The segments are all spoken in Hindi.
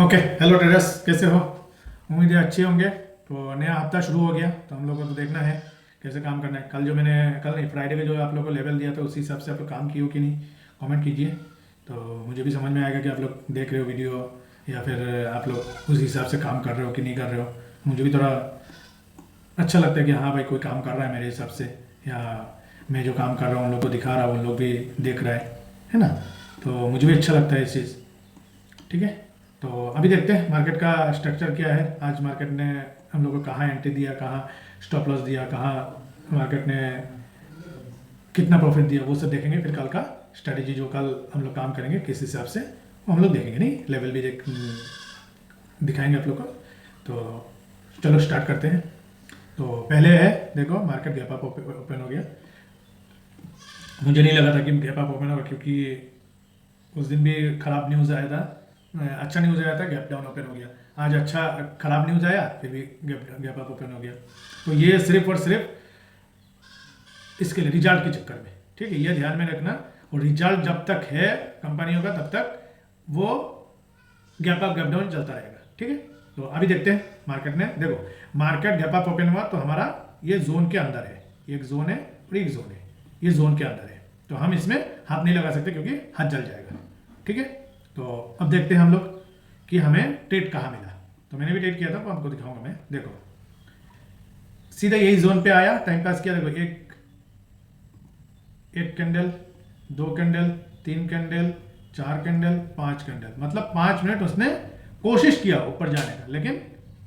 ओके, हेलो ट्रेडर्स, कैसे हो? उम्मीद है अच्छे होंगे। तो नया हफ्ता शुरू हो गया, तो हम लोग को तो देखना है कैसे काम करना है। कल नहीं, फ्राइडे पे जो आप लोग को लेवल दिया था उसी हिसाब से आप लोग काम किए हो कि नहीं, कमेंट कीजिए। तो मुझे भी समझ में आएगा कि आप लोग देख रहे हो वीडियो, या फिर आप लोग उस हिसाब से काम कर रहे हो कि नहीं कर रहे हो। मुझे भी थोड़ा अच्छा लगता है कि हाँ भाई, कोई काम कर रहा है मेरे हिसाब से, या मैं जो काम कर रहा हूँ उन लोग को दिखा रहा हूँ, उन लोग भी देख रहा है ना। तो मुझे भी अच्छा लगता है इस चीज़। ठीक है, तो अभी देखते हैं मार्केट का स्ट्रक्चर क्या है। आज मार्केट ने हम लोग को कहाँ एंट्री दिया, कहाँ स्टॉप लॉस दिया, कहाँ मार्केट ने कितना प्रॉफिट दिया, वो सब देखेंगे। फिर कल का स्ट्रेटेजी जो कल हम लोग काम करेंगे किस हिसाब से, वो हम लोग देखेंगे। नहीं, लेवल भी दिखाएंगे आप लोग को। तो चलो स्टार्ट करते हैं। तो पहले है, देखो मार्केट गैप अप ओपन हो गया। मुझे नहीं लगा था कि गैप अप ओपन होगा, क्योंकि उस दिन भी खराब न्यूज़ आया था, अच्छा न्यूज़ आया था, गैप डाउन ओपन हो गया। आज अच्छा खराब न्यूज़ आया, फिर भी गैप अप ओपन हो गया। तो ये सिर्फ और सिर्फ इसके लिए रिजल्ट के चक्कर में, ठीक है, ये ध्यान में रखना। और रिजल्ट जब तक है कंपनियों का, तब तक वो गैप अप गैप डाउन चलता रहेगा। ठीक है, तो अभी देखते हैं मार्केट ने, देखो मार्केट गैप अप ओपन हुआ तो हमारा ये जोन के अंदर है, एक जोन है और एक जोन है, ये जोन के अंदर है। तो हम इसमें हाथ नहीं लगा सकते, क्योंकि हाथ जल जाएगा। ठीक है, तो अब देखते हैं हम लोग कि हमें ट्रेड कहाँ मिला। तो मैंने भी ट्रेड किया था, वो आपको दिखाऊंगा मैं। देखो सीधा यही जोन पे आया, टाइम पास किया। देखो एक कैंडल, दो कैंडल, तीन कैंडल, चार कैंडल, पांच कैंडल, मतलब 5 मिनट उसने कोशिश किया ऊपर जाने का, लेकिन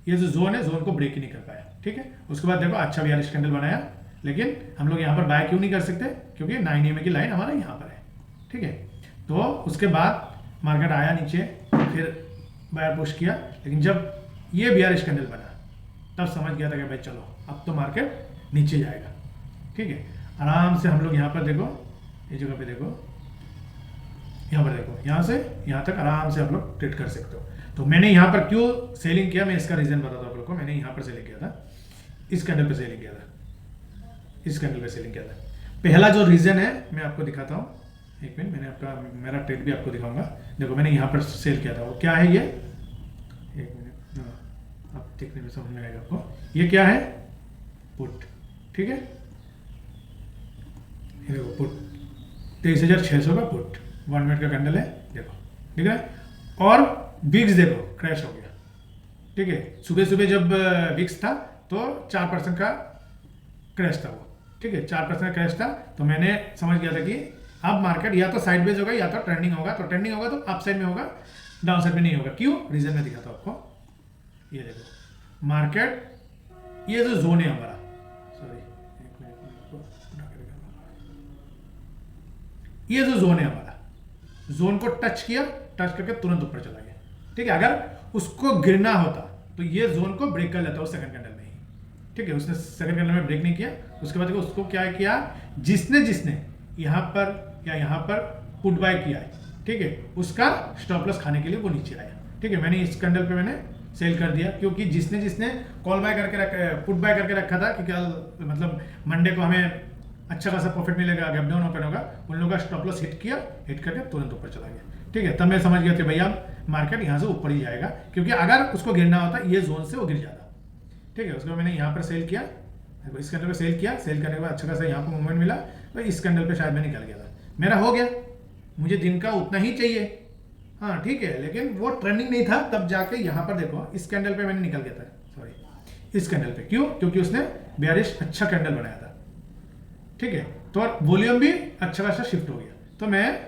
ये जो जोन है, जोन को ब्रेक ही नहीं कर पाया। ठीक है, उसके बाद देखो अच्छा 42 कैंडल बनाया, लेकिन हम लोग यहाँ पर बाय क्यों नहीं कर सकते, क्योंकि 9 EMA की लाइन हमारा यहाँ पर है। ठीक है, तो उसके बाद मार्केट आया नीचे, फिर बायर पुश किया, लेकिन जब ये 42 कैंडल बना, तब समझ गया था कि भाई चलो अब तो मार्केट नीचे जाएगा। ठीक है, आराम से हम लोग यहाँ पर देखो, ये जगह पे देखो, यहाँ पर देखो, यहाँ से यहाँ तक आराम से आप लोग ट्रेड कर सकते हो। तो मैंने यहाँ पर क्यों सेलिंग किया, मैं इसका रीजन बताता हूँ आप लोग को। मैंने यहाँ पर सेलिंग किया था, इस कैंडल पे सेलिंग किया था, इस कैंडल पे सेलिंग किया था। पहला जो रीजन है मैं आपको दिखाता हूँ, एक मिनट, मैंने आपका मेरा ट्रेड भी आपको दिखाऊंगा। देखो मैंने यहाँ पर सेल किया था, वो क्या है ये, एक मिनट, अब देखने में समझ में आएगा आपको। ये क्या है, पुट। ठीक है, ये देखो पुट, 23,600 का पुट, 1 मिनट का कैंडल है, देखो ठीक है। और विक्स देखो क्रैश हो गया। ठीक है, सुबह सुबह जब विक्स था तो 4% का क्रैश था वो। ठीक है, 4% का क्रैश था। तो मैंने समझ गया था कि अब मार्केट या तो साइडवेज होगा या तो ट्रेंडिंग होगा। तो ट्रेंडिंग होगा तो अप साइड में होगा, डाउन साइड में नहीं होगा। क्यों, रीजन में दिखाता हूं आपको। ये देखो मार्केट, ये जो जोन है हमारा, सॉरी एक मिनट, ये जो जोन है हमारा, जोन को टच किया, टच करके तुरंत ऊपर चला गया। ठीक है, अगर उसको गिरना होता तो ये जोन को ब्रेक कर लेता वो सेकंड कैंडल में ही। ठीक है, उसने सेकंड कैंडल में ब्रेक नहीं किया। उसके बाद देखो उसको क्या किया, जिसने जिसने यहाँ पर या यहाँ पर पुट बाय किया है, ठीक है, उसका स्टॉप लॉस खाने के लिए वो नीचे आया। ठीक है, मैंने इस कैंडल पे मैंने सेल कर दिया, क्योंकि जिसने जिसने कॉल बाय करके पुट बाय करके रखा था कि कल मतलब मंडे को हमें अच्छा खासा प्रॉफिट मिलेगा, गैप डाउन ओपन होगा, उन लोगों का स्टॉप लॉस हिट किया, हिट करके तुरंत ऊपर चला गया। ठीक है, तब मैं समझ गया कि भैया मार्केट यहाँ से ऊपर ही जाएगा, क्योंकि अगर उसको गिरना होता ये जोन से वो गिर जाता। ठीक है, उसके बाद मैंने यहाँ पर सेल किया, इस कैंडल पे सेल किया, सेल करने के बाद अच्छा खासा यहाँ पर मूवमेंट मिला, तो इस कैंडल पे शायद मैं निकल गया था, मेरा हो गया। मुझे दिन का उतना ही चाहिए, हाँ ठीक है, लेकिन वो ट्रेंडिंग नहीं था। तब जाके यहाँ पर देखो इस कैंडल पे मैंने निकल गया था, सॉरी इस कैंडल पे। क्यों, क्योंकि उसने बेयरिश अच्छा कैंडल बनाया था। ठीक है, तो वॉल्यूम भी अच्छा खासा शिफ्ट हो गया, तो मैं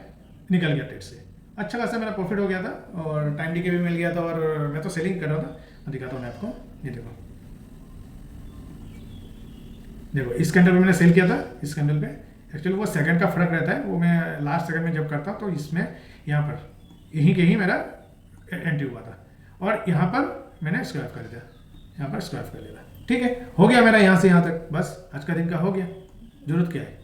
निकल गया ट्रेड से। अच्छा खासा मेरा प्रॉफिट हो गया था, और टाइम डीके भी मिल गया था, और मैं तो सेलिंग कर रहा था। मैं दिखाता हूँ मैं आपको, ये देखो, देखो इस कैंडल पे मैंने सेल किया था, इस कैंडल पे। एक्चुअली वो सेकंड का फर्क रहता है, वो मैं लास्ट सेकंड में जब करता हूँ तो इसमें यहाँ पर यहीं के ही मेरा एंट्री हुआ था, और यहाँ पर मैंने स्क्रैप कर दिया, यहाँ पर स्क्रैप कर दिया। ठीक है, हो गया मेरा यहाँ से यहाँ तक, बस आज का दिन का हो गया। जरूरत क्या है,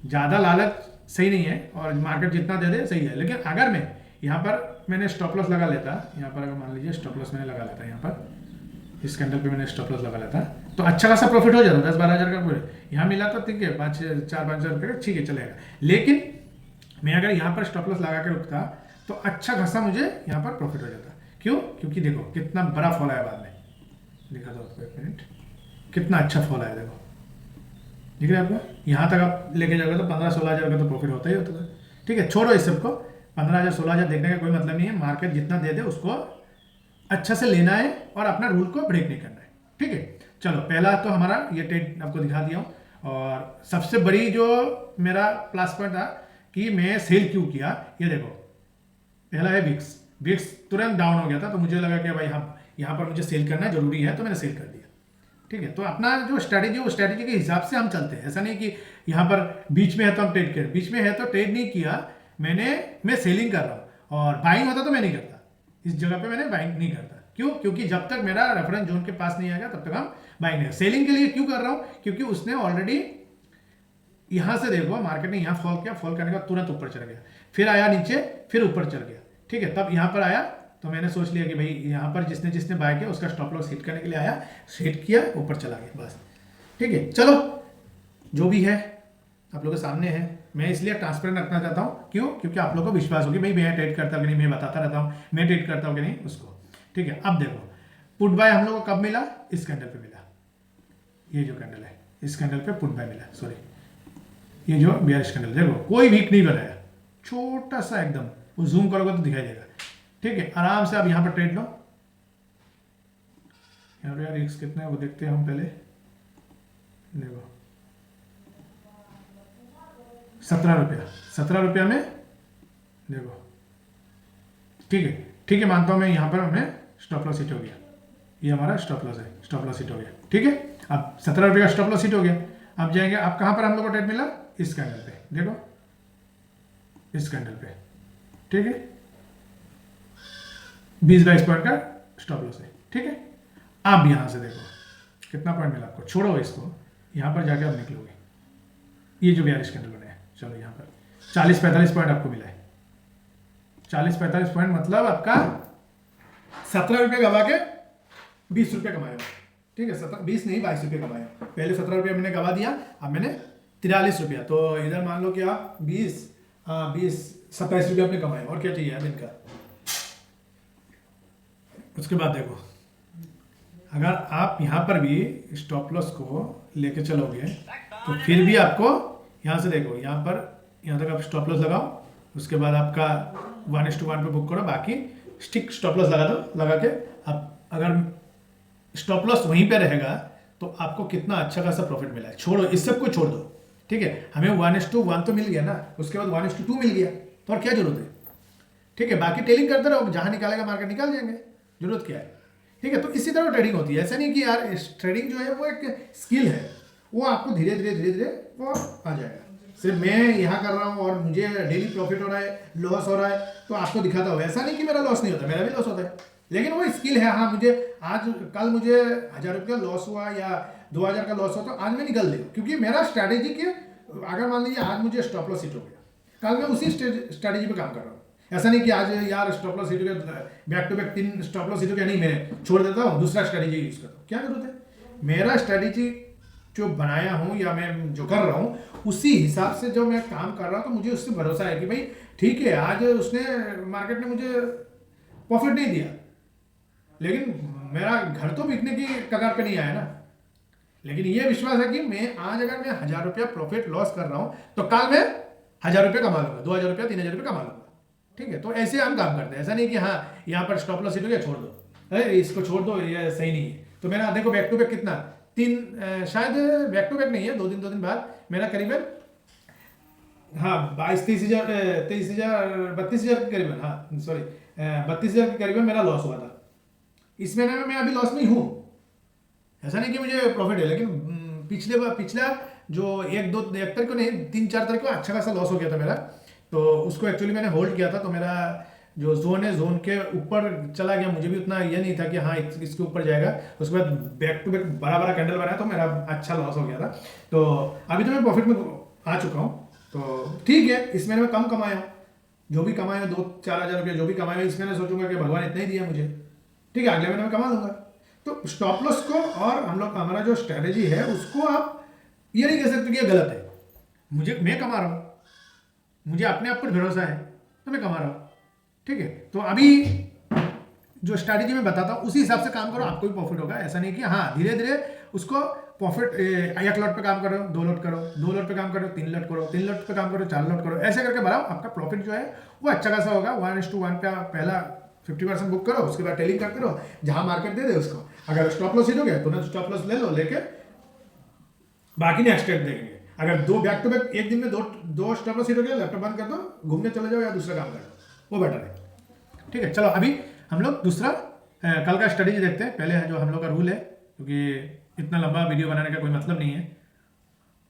ज़्यादा लालच सही नहीं है, और मार्केट जितना दे दे सही है। लेकिन अगर मैं यहाँ पर मैंने स्टॉप लॉस लगा लेता, यहाँ पर अगर मान लीजिए स्टॉप लॉस मैंने लगा लेता, यहाँ पर इस कैंडल पे मैंने स्टॉप लॉस लगा लेता, तो अच्छा खासा प्रॉफिट हो जाता, 10-12 हज़ार का प्रॉफिट यहाँ मिला। तो ठीक है, 4-5 हज़ार रुपये का, ठीक है चलेगा। लेकिन मैं अगर यहाँ पर स्टॉप लॉस लगा के रुकता, तो अच्छा खासा मुझे यहाँ पर प्रॉफिट हो जाता। क्यों? क्योंकि देखो कितना बड़ा फॉल आया बाद में, दिखा दो आपको, एक मिनट, कितना अच्छा फॉल आया देखो, दिख रहा है आपको? यहाँ तक आप लेके जाओगे तो 15-16 हज़ार का तो प्रॉफिट होता ही होता है। ठीक है, छोड़ो इस सबको, 15,000-16,000 देखने का कोई मतलब नहीं है। मार्केट जितना दे दे उसको अच्छा से लेना है और अपना रूल को ब्रेक नहीं करना है। ठीक है, चलो पहला तो हमारा ये ट्रेड आपको दिखा दिया हूँ। और सबसे बड़ी जो मेरा प्लस पॉइंट था कि मैं सेल क्यों किया, ये देखो, पहला है विक्स। विक्स तुरंत डाउन हो गया था, तो मुझे लगा कि भाई हाँ यहाँ पर मुझे सेल करना जरूरी है, तो मैंने सेल कर दिया। ठीक है, तो अपना जो स्ट्रैटेजी, वो स्ट्रैटेजी के हिसाब से हम चलते हैं। ऐसा नहीं कि यहाँ पर बीच में है तो हम ट्रेड करें, बीच में है तो ट्रेड नहीं किया मैं सेलिंग कर रहा हूँ। और बाइंग होता तो मैं नहीं करता, इस जगह पे मैंने बाइंग नहीं करता। क्यों? क्योंकि जब तक मेरा रेफरेंस जोन के पास नहीं आएगा तब तक हम बाइंग नहीं। सेलिंग के लिए क्यों कर रहा हूँ? क्योंकि उसने ऑलरेडी यहाँ से देखो, मार्केट ने यहाँ फॉल किया, फॉल करने का तुरंत ऊपर चढ़ गया, फिर आया नीचे, फिर ऊपर चढ़ गया। ठीक है, तब यहाँ पर आया तो मैंने सोच लिया कि भाई यहाँ पर जिसने जिसने बाय किया उसका स्टॉप लॉस हिट करने के लिए आया, हिट किया, ऊपर चला गया, बस। ठीक है, चलो जो भी है आप लोगों के सामने है। मैं इसलिए ट्रांसपेरेंट रखना चाहता हूँ, क्यों? क्योंकि आप लोगों को विश्वास हो कि भाई मैं ट्रेड करता हूँ कि नहीं, मैं बताता रहता हूँ मैं ट्रेड करता हूँ कि नहीं उसको। ठीक है, अब देखो पुट बाय हम लोग को कब मिला? इस कैंडल पे मिला, ये जो कैंडल है इस कैंडल पे पुट बाय मिला, सॉरी ये जो बेयरिश कैंडल, देखो कोई वीक नहीं बनाया, छोटा सा एकदम, वो जूम करोगे तो दिखाई देगा। ठीक है, आराम से आप यहाँ पर ट्रेड लो। यहाँ पे यार रिस्क कितना है वो देखते हैं हम पहले। देखो 17 रुपया, 17 रुपया में देखो। ठीक है, ठीक है, मानता हूँ मैं, यहाँ पर हमें स्टॉप लॉस हिट हो गया, ये हमारा स्टॉप लॉस है, स्टॉप लॉस हिट हो गया। ठीक है, अब 17 रुपये का स्टॉप लॉस हिट हो गया। अब जाएंगे, अब कहाँ पर हम लोग को ट्रेड मिला? इस कैंडल पे, देखो इस कैंडल पे। ठीक है, 20-22 पॉइंट का स्टॉप लॉस है। ठीक है, अब यहां से देखो कितना पॉइंट मिला आपको, छोड़ो इसको, यहां पर जाके आप निकलोगे, ये जो 42 कैंडल बने हैं, चलो यहां पर 40-45 पॉइंट आपको मिला है। 40-45 पॉइंट मतलब आपका 17 रुपये गवा के 20 रुपये कमाए। ठीक है, 20 नहीं 22 रुपये कमाए। पहले 17 रुपया मैंने गवा दिया, अब मैंने 43 रुपया, तो इधर मान लो कि आप 27 रुपये आपने कमाए, और क्या चाहिए दिन का। उसके बाद देखो, अगर आप यहाँ पर भी स्टॉप लॉस को लेके चलोगे तो फिर भी आपको यहाँ से देखो, यहाँ पर यहाँ तक आप स्टॉप लॉस लगाओ, उसके बाद आपका 1:1 पे बुक करो, बाकी स्टिक स्टॉप लॉस लगा दो। लगा के आप अगर स्टॉप लॉस वहीं पे रहेगा तो आपको कितना अच्छा खासा प्रॉफिट मिला है। छोड़ो इस सब को, छोड़ दो। ठीक है, हमें 1:1 तो मिल गया ना, उसके बाद 1:2 मिल गया, तो और क्या जरूरत है। ठीक है, बाकी टेलिंग करते रहो, जहां निकालेगा मार्केट निकाल जाएंगे, जरूरत क्या है। ठीक है, तो इसी तरह ट्रेडिंग होती है। ऐसा नहीं कि यार ट्रेडिंग जो है वो एक स्किल है, वो आपको धीरे धीरे वो आ जाएगा। सिर्फ मैं यहाँ कर रहा हूँ और मुझे डेली प्रॉफिट हो रहा है, लॉस हो रहा है, तो आपको दिखाता हो। ऐसा नहीं कि मेरा लॉस नहीं होता, मेरा भी लॉस होता है, लेकिन वो स्किल है। हाँ, मुझे आज कल मुझे 1000 रुपये का लॉस हुआ या 2000 का लॉस हुआ, तो आज मैं निकल दूँ, क्योंकि मेरा स्ट्रैटेजी के, अगर मान लीजिए आज मुझे स्टॉप लॉस हिट हो गया, कल मैं उसी स्ट्रैटेजी पे काम कर रहा हूँ। ऐसा नहीं कि आज यार स्टॉप लॉस हिट हो गया, back to back 3 stop loss hit हो गया, नहीं मैं छोड़ देता हूँ, दूसरा स्ट्रैटेजी यूज करता हूँ, क्या जरूरत है। मेरा स्ट्रैटेजी जो बनाया हूँ या मैं जो कर रहा हूँ, उसी हिसाब से जो मैं काम कर रहा हूँ, तो मुझे उससे भरोसा है कि भाई ठीक है, आज उसने मार्केट ने मुझे प्रॉफिट नहीं दिया, लेकिन मेरा घर तो बिकने की कगार पे नहीं आया ना। लेकिन ये विश्वास है कि मैं आज अगर मैं 1000 रुपया प्रॉफिट लॉस कर रहा हूँ, तो कल मैं 1000 रुपया कमा लूंगा, 2000 रुपया 3000 रुपया कमा लूंगा। ठीक है, तो ऐसे हम काम करते हैं। ऐसा नहीं कि हाँ यहाँ पर स्टॉप लॉस हिट हो गया, छोड़ दो, अरे इसको छोड़ दो, ये सही नहीं है। तो मेरा देखो बैक टू बैक कितना, शायद बैक टू बैक नहीं है, 2 दिन बाद मेरा करीबन, हाँ 22-23 हज़ार, 32,000 के करीबन, हाँ सॉरी 32,000 के करीबन मेरा लॉस हुआ था। इस महीने में मैं अभी लॉस में हूँ, ऐसा नहीं कि मुझे प्रॉफिट है, लेकिन पिछला जो 1 तारीख को नहीं, 3-4 तारीख को अच्छा खासा लॉस हो गया था मेरा, तो उसको एक्चुअली मैंने होल्ड किया था। तो मेरा जो जोन है, जोन के ऊपर चला गया, मुझे भी उतना ये नहीं था कि हाँ इसके ऊपर जाएगा। उसके बाद बैक टू बैक बड़ा कैंडल बनाया, तो मेरा अच्छा लॉस हो गया था। तो अभी तो मैं प्रॉफिट में आ चुका हूँ, तो ठीक है। इस महीने में कम कमाया हूँ, जो भी कमाया हूँ 2-4 हज़ार रुपये जो भी कमाया हूँ, इस महीने सोचूंगा कि भगवान इतना ही दिया मुझे, ठीक है, अगले महीने में कमा लूंगा। तो स्टॉप लॉस को और हम लोग हमारा जो स्ट्रेटेजी है उसको आप ये नहीं कह सकते कि ये गलत है। मैं कमा रहा हूँ, मुझे अपने आप पर भरोसा है, तो मैं कमा रहा हूँ। ठीक है, तो अभी जो स्ट्रैटेजी में बताता हूँ उसी हिसाब से काम करो, आपको भी प्रॉफिट होगा। ऐसा नहीं कि हाँ धीरे धीरे उसको प्रॉफिट 1 लॉट पे काम करो, 2 लॉट करो, 2 लॉट पे काम करो, 3 लॉट करो, 3 लॉट पे काम करो, 4 लॉट करो, ऐसे करके बढ़ाओ, आपका प्रॉफिट जो है वो अच्छा खासा होगा। 1:1 का पहला 50% बुक करो, उसके बाद टेलिंग करते रहो, जहां मार्केट दे दे उसको। अगर स्टॉप लॉस हिट हो गया तो ना स्टॉप लॉस ले लो, लेके बाकी नेक्स्ट ट्रेड देखेंगे। अगर दो बैक टू बैक एक दिन में दो स्टॉप लॉस हिट हो गया, लैपटॉप बंद कर दो, घूमने चले जाओ या दूसरा काम कर लो, वो बेटर है। ठीक है, चलो अभी हम लोग दूसरा कल का स्टडी देखते हैं। पहले जो हम लोग का रूल है, क्योंकि इतना लंबा वीडियो बनाने का कोई मतलब नहीं है।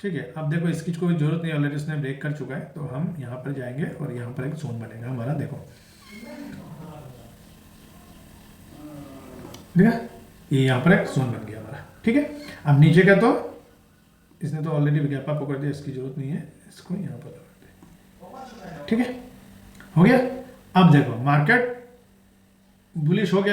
ठीक है, अब देखो इसकी कोई जरूरत नहीं, ऑलरेडी उसने ब्रेक कर चुका है। तो हम यहाँ पर जाएंगे और यहाँ पर एक जोन बनेगा हमारा, देखो ठीक है, ये यहाँ पर एक जोन बन गया हमारा। ठीक है, अब नीचे का तो इसने तो ऑलरेडी विज्ञापन पकड़ दिया, इसकी जरूरत नहीं है, इसको यहाँ पर लगा दे। ठीक है, हो गया। अब देखो मार्केट बुलिश हो गया।